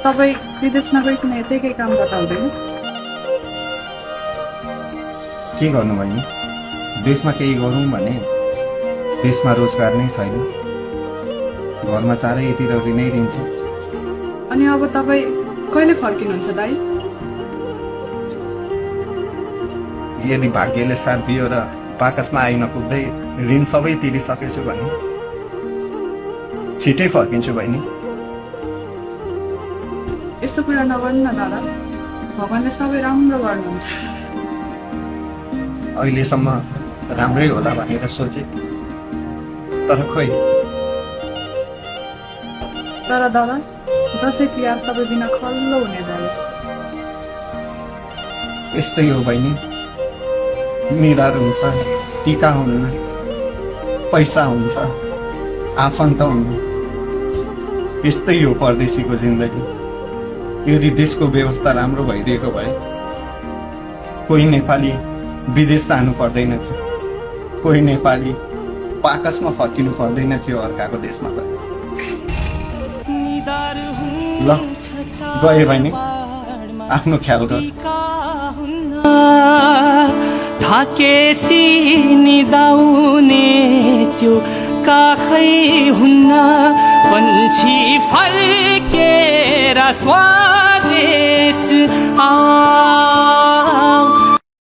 तपाईँ विदेश नगइकन यतैकै काम गर्दा हुँदैन? के गर्नु बहिनी, देशमा केही गरौँ भने देशमा रोजगार नै छैन, घरमा चारैतिर ऋणै ऋण छ। अनि अब तपाईँ कहिले फर्किनुहुन्छ दाइ? यदि भाग्यले साथ दियो र बाकसमा आइ नपुग्दै ऋण सबै तिरिसकेछु भने छिटै फर्किन्छु बहिनी। यस्तो कुरा नगर्नु न दादा, भगवान्ले सबै राम्रो गर्नुहुन्छ। अहिलेसम्म राम्रै होला भनेर सोचे, तर खोइ। तर दादा, दसैँ तिहार तपाईँ बिना खल्लो हुने भयो। यस्तै हो बहिनी, निधार हुन्छ, टिका हुन्न, पैसा हुन्छ, आफन्त हुन्न। यस्तै हो परदेशीको जिन्दगी। यदि देशको व्यवस्था राम्रो भइदिएको भए कोही नेपाली विदेश जानु पर्दैन थियो, कोही नेपाली बाकसमा फर्किनु पर्दैन थियो अर्काको देशमा गए। ल गए बहिनी, आफ्नो ख्याल गर। थाकेसी निदाउने त्यो काखै हुन्न, पन्छी फर्केर स्वदेश